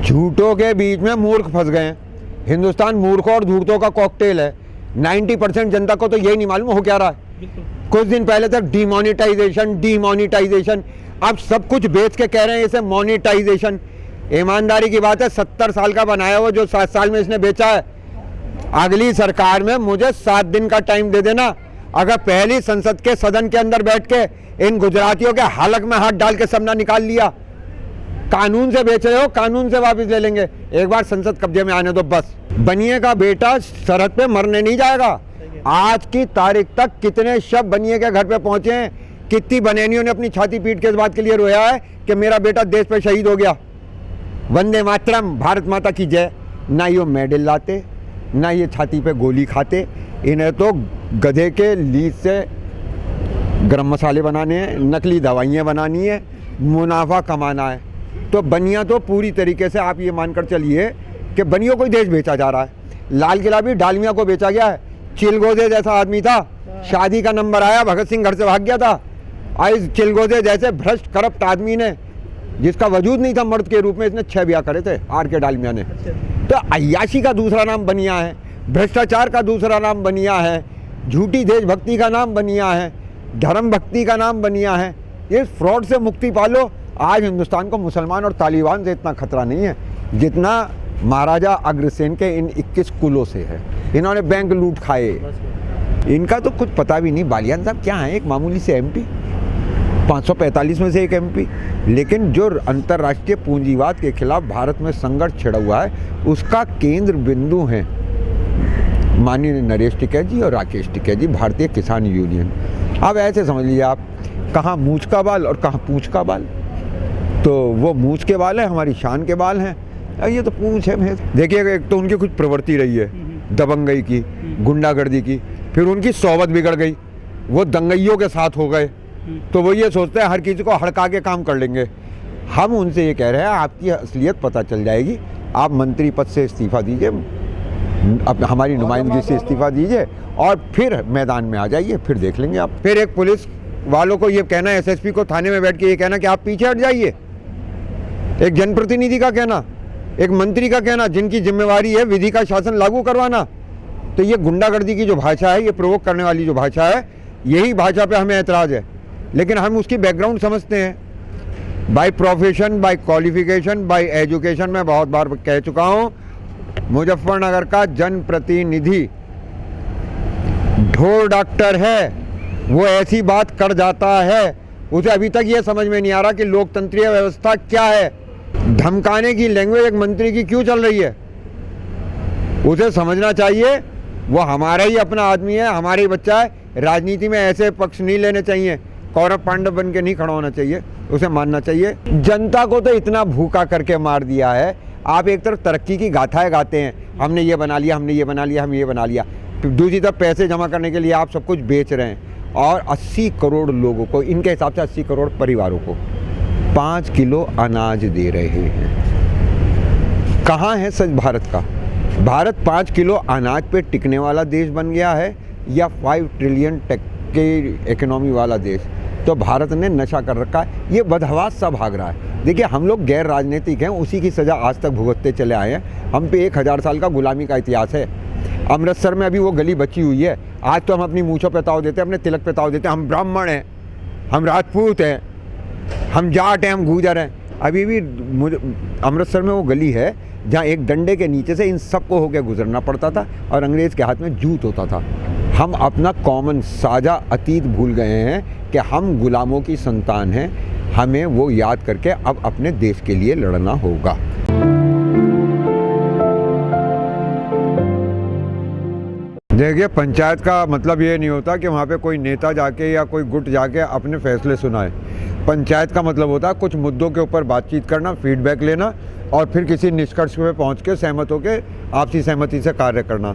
झूठों के बीच में मूर्ख फंस गए हैं। हिंदुस्तान मूर्खों और झूठों का कॉकटेल है। 90% जनता को तो यही नहीं मालूम हो क्या रहा है। कुछ दिन पहले तक डिमोनिटाइजेशन, अब सब कुछ बेच के कह रहे हैं इसे मोनिटाइजेशन। ईमानदारी की बात है, 70 साल का बनाया हुआ जो 7 साल में इसने बेचा है। अगली सरकार में मुझे 7 दिन का टाइम दे देना। अगर पहली संसद के सदन के अंदर बैठ के इन गुजरातियों के हलक में हाथ डाल के सबना निकाल लिया। कानून से बेच रहे हो, कानून से वापस ले लेंगे। एक बार संसद कब्जे में आने दो बस। बनिए का बेटा सरहद पे मरने नहीं जाएगा। आज की तारीख तक कितने शव बनिए के घर पे पहुंचे हैं, कितनी बनेनियों ने अपनी छाती पीट के इस बात के लिए रोया है कि मेरा बेटा देश पे शहीद हो गया। वंदे मातरम, भारत माता की जय। ना ये मेडल लाते, ना ये छाती पे गोली खाते। इन्हें तो गधे के लीज से गरम मसाले बनाने हैं, नकली दवाइयाँ बनानी है, मुनाफा कमाना है। तो बनिया तो पूरी तरीके से आप ये मानकर चलिए कि बनियों को ही देश बेचा जा रहा है। लाल किला भी डालमिया को बेचा गया है। चिलगोजे जैसा आदमी था, शादी का नंबर आया, भगत सिंह घर से भाग गया था। आज चिलगोजे जैसे भ्रष्ट करप्ट आदमी ने, जिसका वजूद नहीं था मर्द के रूप में, इसने 6 ब्याह करे थे आर के डालमिया ने। तो अय्याशी का दूसरा नाम बनिया है, भ्रष्टाचार का दूसरा नाम बनिया है, झूठी देशभक्ति का नाम बनिया है, धर्म भक्ति का नाम बनिया है। इस फ्रॉड से मुक्ति पालो। आज हिंदुस्तान को मुसलमान और तालिबान से इतना खतरा नहीं है जितना महाराजा अग्रसेन के इन 21 कुलों से है। इन्होंने बैंक लूट खाए, इनका तो कुछ पता भी नहीं। बालियान साहब क्या है, एक मामूली से एमपी, 545 में से एक एमपी, लेकिन जो अंतर्राष्ट्रीय पूंजीवाद के खिलाफ भारत में संघर्ष छिड़ा हुआ है उसका केंद्र बिंदु हैं माननीय नरेश टिकैत जी और राकेश टिकैत जी, भारतीय किसान यूनियन। अब ऐसे समझ लीजिए आप, कहाँ मूंछ का बाल और कहाँ पूंछ का बाल। तो वो मूंछ के बाल है, हमारी शान के बाल हैं, और ये तो पूंछ है। देखिएगा, एक तो उनकी कुछ प्रवृत्ति रही है दबंगई की, गुंडागर्दी की, फिर उनकी सोबत बिगड़ गई, वो दंगइयों के साथ हो गए। तो वो ये सोचते हैं हर किसी को हड़का के काम कर लेंगे। हम उनसे ये कह रहे हैं आपकी असलियत पता चल जाएगी, आप मंत्री पद से इस्तीफा दीजिए, अब हमारी नुमाइंदगी से इस्तीफा दीजिए और फिर मैदान में आ जाइए, फिर देख लेंगे आप। फिर एक पुलिस वालों को ये कहना, एसएसपी को थाने में बैठ के ये कहना कि आप पीछे हट जाइए। एक जनप्रतिनिधि का कहना, एक मंत्री का कहना, जिनकी जिम्मेवारी है विधि का शासन लागू करवाना। तो ये गुंडागर्दी की जो भाषा है, ये प्रोवोक करने वाली जो भाषा है, यही भाषा पे हमें एतराज़ है। लेकिन हम उसकी बैकग्राउंड समझते हैं। By profession, by qualification, by education, मैं बहुत बार कह चुका हूँ, मुजफ्फरनगर का जनप्रतिनिधि ढोर डॉक्टर है, वो ऐसी बात कर जाता है, उसे अभी तक ये समझ में नहीं आ रहा कि लोकतंत्रीय व्यवस्था क्या है। धमकाने की लैंग्वेज एक मंत्री की क्यों चल रही है, उसे समझना चाहिए वो हमारा ही अपना आदमी है, हमारा ही बच्चा है। राजनीति में ऐसे पक्ष नहीं लेने चाहिए, कौरव पांडव बन के नहीं खड़ा होना चाहिए, उसे मानना चाहिए। जनता को तो इतना भूखा करके मार दिया है। आप एक तरफ तरक्की की गाथाएं गाते हैं, हमने ये बना लिया, हमने ये बना लिया, हम ये बना लिया, फिर दूसरी तरफ पैसे जमा करने के लिए आप सब कुछ बेच रहे हैं। और 80 करोड़ लोगों को, इनके हिसाब से 80 करोड़ परिवारों को 5 किलो अनाज दे रहे हैं। कहाँ है सच भारत का? भारत 5 किलो अनाज पे टिकने वाला देश बन गया है या 5 ट्रिलियन के इकोनॉमी वाला देश? तो भारत ने नशा कर रखा है, ये बदहवास सा भाग रहा है। देखिए, हम लोग गैर राजनीतिक हैं, उसी की सज़ा आज तक भुगतते चले आए हैं। हम पे 1000 साल का गुलामी का इतिहास है। अमृतसर में अभी वो गली बची हुई है। आज तो हम अपनी मूँछों पे ताव देते हैं, अपने तिलक पे ताव देते हैं, हम ब्राह्मण हैं, हम राजपूत हैं, हम जाट हैं, हम गुर्जर हैं। अभी भी अमृतसर में वो गली है जहाँ एक डंडे के नीचे से इन सबको होकर गुजरना पड़ता था और अंग्रेज़ के हाथ में जूत होता था। हम अपना कॉमन साझा अतीत भूल गए हैं कि हम गुलामों की संतान हैं। हमें वो याद करके अब अपने देश के लिए लड़ना होगा। देखिए, पंचायत का मतलब ये नहीं होता कि वहाँ पे कोई नेता जाके या कोई गुट जाके अपने फैसले सुनाए। पंचायत का मतलब होता है कुछ मुद्दों के ऊपर बातचीत करना, फीडबैक लेना और फिर किसी निष्कर्ष पे पहुँच के सहमत होकर आपसी सहमति से कार्य करना।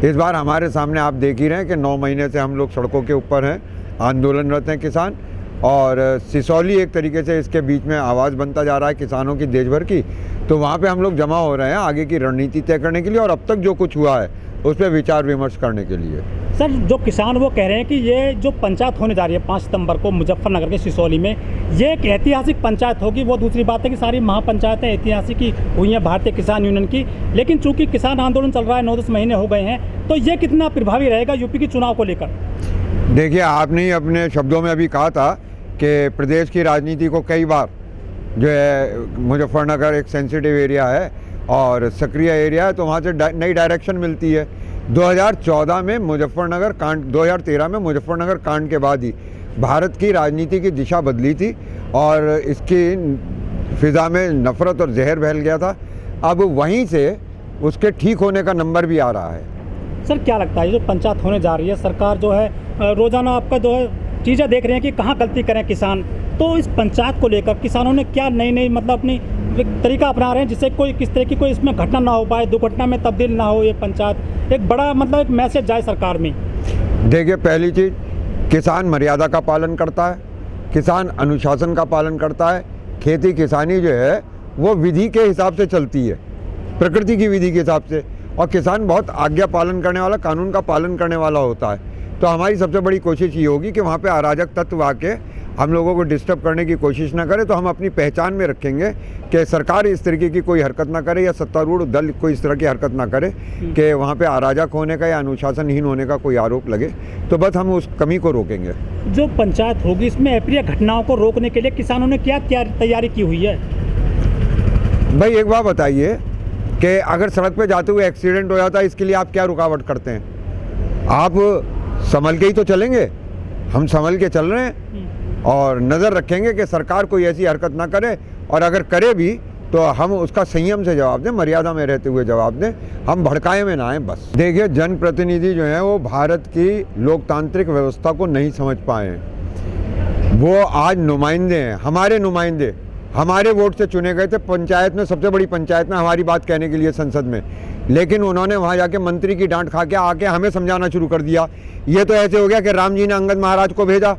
इस बार हमारे सामने आप देख ही रहे हैं कि 9 महीने से हम लोग सड़कों के ऊपर हैं, आंदोलनरत हैं किसान, और सिसौली एक तरीके से इसके बीच में आवाज़ बनता जा रहा है किसानों की देश भर की। तो वहाँ पे हम लोग जमा हो रहे हैं आगे की रणनीति तय करने के लिए और अब तक जो कुछ हुआ है उस पर विचार विमर्श करने के लिए। सर जो किसान वो कह रहे हैं कि ये जो पंचायत होने जा रही है 5 सितंबर को मुजफ्फरनगर के सिसौली में, ये एक ऐतिहासिक पंचायत होगी। वो दूसरी बात है कि सारी महापंचायतें ऐतिहासिक ही हुई हैं भारतीय किसान यूनियन की, लेकिन चूंकि किसान आंदोलन चल रहा है, 9-10 महीने हो गए हैं, तो ये कितना प्रभावी रहेगा यूपी के चुनाव को लेकर? देखिए, आपने ही अपने शब्दों में अभी कहा था कि प्रदेश की राजनीति को कई बार जो है मुजफ्फरनगर एक सेंसिटिव एरिया है और सक्रिय एरिया है, तो वहाँ से नई डायरेक्शन मिलती है। 2014 में मुजफ्फरनगर कांड, 2013 में मुजफ्फरनगर कांड के बाद ही भारत की राजनीति की दिशा बदली थी और इसकी फिज़ा में नफ़रत और जहर फैल गया था। अब वहीं से उसके ठीक होने का नंबर भी आ रहा है। सर क्या लगता है, जो पंचायत होने जा रही है, सरकार जो है रोज़ाना आपका जो है चीज़ें देख रहे हैं कि कहाँ गलती करें किसान, तो इस पंचायत को लेकर किसानों ने क्या नई मतलब अपनी तरीका अपना रहे हैं जिससे कोई किस तरह की कोई इसमें घटना ना हो पाए, दुर्घटना में तब्दील ना हो ये पंचायत, एक बड़ा मतलब एक मैसेज जाए सरकार में? देखिए, पहली चीज़, किसान मर्यादा का पालन करता है, किसान अनुशासन का पालन करता है। खेती किसानी जो है वो विधि के हिसाब से चलती है, प्रकृति की विधि के हिसाब से, और किसान बहुत आज्ञा पालन करने वाला, कानून का पालन करने वाला होता है। तो हमारी सबसे बड़ी कोशिश ये होगी कि वहाँ पे अराजक तत्व आके हम लोगों को डिस्टर्ब करने की कोशिश ना करे। तो हम अपनी पहचान में रखेंगे कि सरकार इस तरीके की कोई हरकत ना करे या सत्तारूढ़ दल कोई इस तरह की हरकत ना करे कि वहाँ पे अराजक होने का या अनुशासनहीन होने का कोई आरोप लगे। तो बस हम उस कमी को रोकेंगे। जो पंचायत होगी इसमें अप्रिय घटनाओं को रोकने के लिए किसानों ने क्या तैयारी की हुई है? भाई एक बात बताइए कि अगर सड़क पे जाते हुए एक्सीडेंट हो जाता है, इसके लिए आप क्या रुकावट करते हैं? आप संभल के ही तो चलेंगे। हम संभल के चल रहे हैं और नज़र रखेंगे कि सरकार कोई ऐसी हरकत ना करे, और अगर करे भी तो हम उसका संयम से जवाब दें, मर्यादा में रहते हुए जवाब दें, हम भड़काए में ना आए बस। देखिए, जनप्रतिनिधि जो हैं वो भारत की लोकतांत्रिक व्यवस्था को नहीं समझ पाए हैं। वो आज नुमाइंदे हैं, हमारे नुमाइंदे, हमारे वोट से चुने गए थे पंचायत में, सबसे बड़ी पंचायत में हमारी बात कहने के लिए संसद में, लेकिन उन्होंने वहाँ जाके मंत्री की डांट खा के आके हमें समझाना शुरू कर दिया। ये तो ऐसे हो गया कि राम जी ने अंगद महाराज को भेजा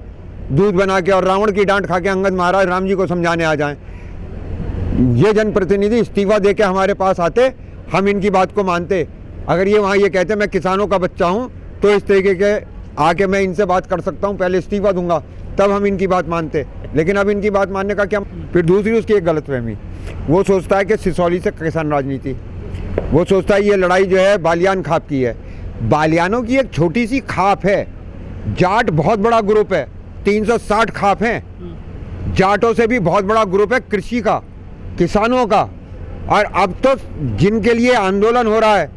दूध बना के, और रावण की डांट खा के अंगद महाराज राम जी को समझाने आ जाएं। ये जनप्रतिनिधि इस्तीफा दे के हमारे पास आते, हम इनकी बात को मानते। अगर ये वहाँ ये कहते मैं किसानों का बच्चा हूँ, तो इस तरीके के आके मैं इनसे बात कर सकता हूँ, पहले इस्तीफा दूंगा तब हम इनकी बात मानते। लेकिन अब इनकी बात मानने का क्या? फिर दूसरी उसकी एक गलतफहमी, वो सोचता है कि सिसौली से किसान राजनीति, वो सोचता है ये लड़ाई जो है बालियान खाप की है। बालियानों की एक छोटी सी खाप है, जाट बहुत बड़ा ग्रुप है, 360 खाप हैं। जाटों से भी बहुत बड़ा ग्रुप है कृषि का, किसानों का। और अब तो जिनके लिए आंदोलन हो रहा है,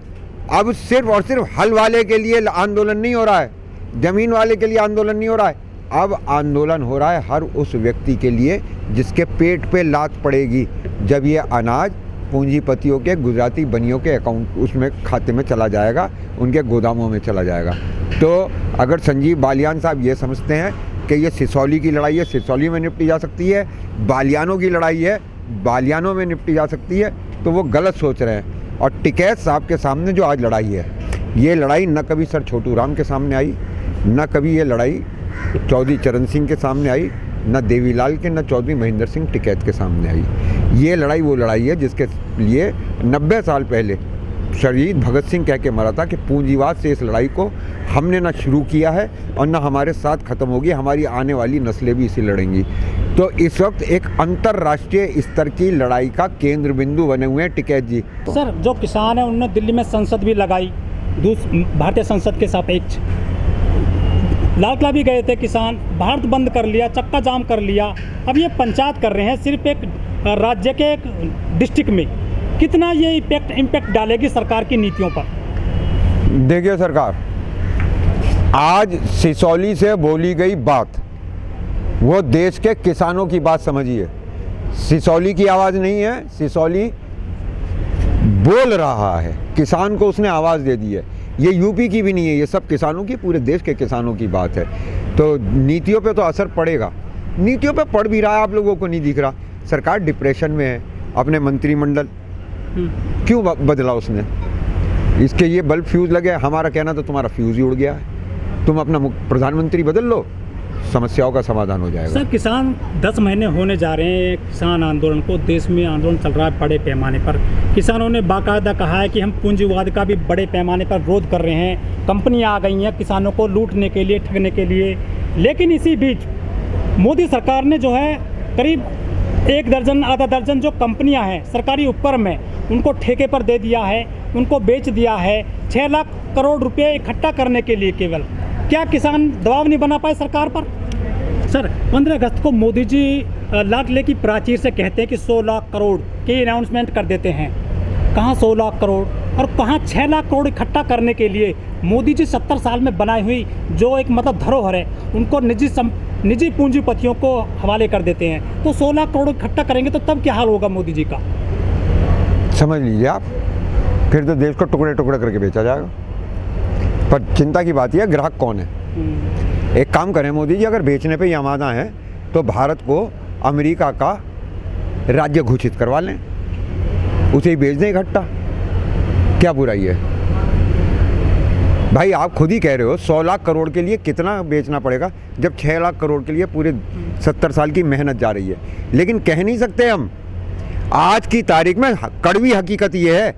अब सिर्फ और सिर्फ हल वाले के लिए आंदोलन नहीं हो रहा है, जमीन वाले के लिए आंदोलन नहीं हो रहा है, अब आंदोलन हो रहा है हर उस व्यक्ति के लिए जिसके पेट पे लात पड़ेगी जब ये अनाज पूंजीपतियों के, गुजराती बनियों के अकाउंट उसमें खाते में चला जाएगा, उनके गोदामों में चला जाएगा। तो अगर संजीव बालियान साहब ये समझते हैं कि ये सिसौली की लड़ाई है, सिसौली में निपटी जा सकती है, बालियानों की लड़ाई है, बालियानों में निपटी जा सकती है, तो वो गलत सोच रहे हैं। और टिकैत साहब के सामने जो आज लड़ाई है, ये लड़ाई न कभी सर छोटू राम के सामने आई, न कभी ये लड़ाई चौधरी चरण सिंह के सामने आई, न देवीलाल के, न चौधरी महेंद्र सिंह टिकैत के सामने आई। ये लड़ाई वो लड़ाई है जिसके लिए 90 साल पहले शहीद भगत सिंह कह के मरा था कि पूंजीवाद से इस लड़ाई को हमने ना शुरू किया है और ना हमारे साथ ख़त्म होगी, हमारी आने वाली नस्लें भी इसी लड़ेंगी। तो इस वक्त एक अंतर्राष्ट्रीय स्तर की लड़ाई का केंद्र बिंदु बने हुए हैं टिकैत जी। सर जो किसान है उन्होंने दिल्ली में संसद भी लगाई भारतीय संसद के सापेक्ष, लाल किला भी गए थे किसान, भारत बंद कर लिया, चक्का जाम कर लिया, अब ये पंचायत कर रहे हैं सिर्फ एक राज्य के एक डिस्ट्रिक्ट में। कितना ये इम्पैक्ट डालेगी सरकार की नीतियों पर? देखिए सरकार, आज सिसौली से बोली गई बात वो देश के किसानों की बात समझिए। सिसौली की आवाज़ नहीं है, सिसौली बोल रहा है, किसान को उसने आवाज़ दे दी है। ये यूपी की भी नहीं है, ये सब किसानों की, पूरे देश के किसानों की बात है। तो नीतियों पे तो असर पड़ेगा, नीतियों पे पड़ भी रहा है, आप लोगों को नहीं दिख रहा। सरकार डिप्रेशन में है, अपने मंत्रिमंडल क्यों बदला उसने? इसके ये बल्ब फ्यूज़ लगे, हमारा कहना तो तुम्हारा फ्यूज़ ही उड़ गया है, तुम अपना प्रधानमंत्री बदल लो, समस्याओं का समाधान हो जाएगा। सर, किसान 10 महीने होने जा रहे हैं किसान आंदोलन को, देश में आंदोलन चल रहा है बड़े पैमाने पर। किसानों ने बाकायदा कहा है कि हम पूंजीवाद का भी बड़े पैमाने पर विरोध कर रहे हैं, कंपनियां आ गई हैं किसानों को लूटने के लिए, ठगने के लिए। लेकिन इसी बीच मोदी सरकार ने जो है करीब 1 दर्जन आधा दर्जन जो कंपनियां हैं सरकारी उपक्रम में, उनको ठेके पर दे दिया है, उनको बेच दिया है 6 लाख करोड़ रुपए इकट्ठा करने के लिए केवल। क्या किसान दबाव नहीं बना पाए सरकार पर? सर, 15 अगस्त को मोदी जी लाल किले की प्राचीर से कहते हैं कि 100 लाख करोड़ के अनाउंसमेंट कर देते हैं। कहाँ 100 लाख करोड़ और कहाँ 6 लाख करोड़ इकट्ठा करने के लिए मोदी जी 70 साल में बनाई हुई जो एक मतलब धरोहर है, उनको निजी पूंजीपतियों को हवाले कर देते हैं। तो 100 लाख करोड़ इकट्ठा करेंगे तो तब क्या हाल होगा मोदी जी का? समझ लीजिए आप, फिर तो देश को टुकड़े टुकड़े करके बेचा जाएगा। पर चिंता की बात यह, ग्राहक कौन है? एक काम करें मोदी जी, अगर बेचने पे ही आमादा है तो भारत को अमेरिका का राज्य घोषित करवा लें, उसे ही बेच दें इकट्ठा, क्या बुराई है? भाई आप खुद ही कह रहे हो 100 लाख करोड़ के लिए कितना बेचना पड़ेगा, जब 6 लाख करोड़ के लिए पूरे 70 साल की मेहनत जा रही है। लेकिन कह नहीं सकते हम, आज की तारीख में कड़वी हकीकत ये है,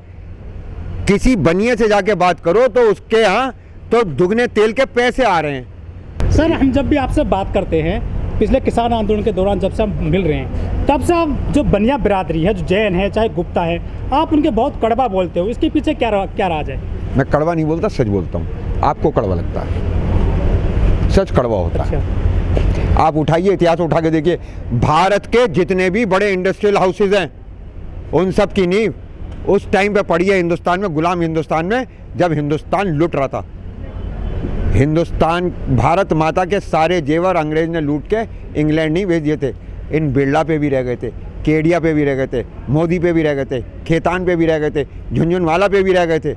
किसी बनिए से जाके बात करो तो उसके यहाँ तो दुगने तेल के पैसे आ रहे हैं। सर, हम जब भी आपसे बात करते हैं पिछले किसान आंदोलन के दौरान, जब से हम मिल रहे हैं, तब से आप जो बनिया बिरादरी है, जो जैन है चाहे गुप्ता है, आप उनके बहुत कड़वा बोलते हो। इसके पीछे क्या राज है? मैं कड़वा नहीं बोलता, सच बोलता हूँ। आपको कड़वा लगता है, सच कड़वा होता है। आप उठाइए, इतिहास उठा के देखिए, भारत के जितने भी बड़े इंडस्ट्रियल हाउसेज हैं उन सब की नींव उस टाइम पे पड़ी है हिंदुस्तान में, गुलाम हिंदुस्तान में, जब हिंदुस्तान लूट रहा था। हिंदुस्तान, भारत माता के सारे जेवर अंग्रेज ने लूट के इंग्लैंड नहीं भेज दिए थे। इन बिरला पे भी रह गए थे, केडिया पे भी रह गए थे, मोदी पे भी रह गए थे, खेतान पे भी रह गए थे, झुंझुनवाला पे भी रह गए थे।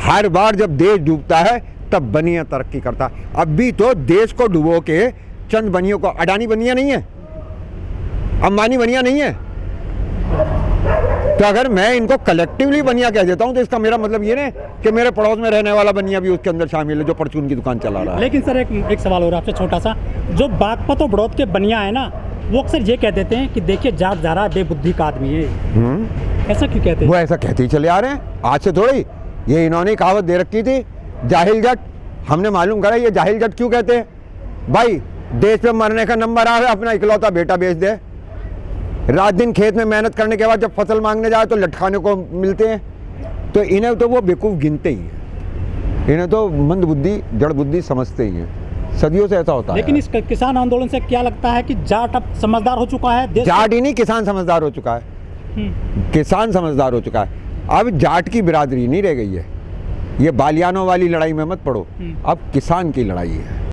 हर बार जब देश डूबता है तब बनिया तरक्की करता है। अब भी तो देश को डुबो के चंद बनियों को, अडानी बनिया नहीं है, अंबानी बनिया नहीं है, तो अगर मैं इनको कलेक्टिवली बनिया कह देता हूं तो इसका मेरा मतलब ये नहीं कि मेरे पड़ोस में रहने वाला बनिया भी उसके अंदर शामिल है जो परचून की दुकान चला रहा है। लेकिन सर एक सवाल हो रहा है आपसे छोटा सा, जो बागपत और बड़ौद के बनिया है ना, वो अक्सर ये कह देते हैं कि देखिए जाट जा रहा है, बेबुद्धि का आदमी है। ऐसा क्यों कहते हैं? वो ऐसा कहते ही चले आ रहे हैं, आज से थोड़ी, ये इन्होंने कहावत दे रखी थी, जाहिल जट। हमने मालूम करा ये जाहिल जट क्यों कहते हैं। भाई देश पे मरने का नंबर आ, अपना इकलौता बेटा बेच दे, रात दिन खेत में मेहनत करने के बाद जब फसल मांगने जाए तो लटकाने को मिलते हैं, तो इन्हें तो वो बेवकूफ़ गिनते ही हैं, इन्हें तो मंद बुद्धि, जड़ बुद्धि समझते ही हैं। सदियों से ऐसा होता है। लेकिन इस किसान आंदोलन से क्या लगता है कि जाट अब समझदार हो चुका है? जाट ही नहीं, किसान समझदार हो चुका है। किसान समझदार हो चुका है। अब जाट की बिरादरी नहीं रह गई है, ये बालियानों वाली लड़ाई में मत पड़ो, अब किसान की लड़ाई है।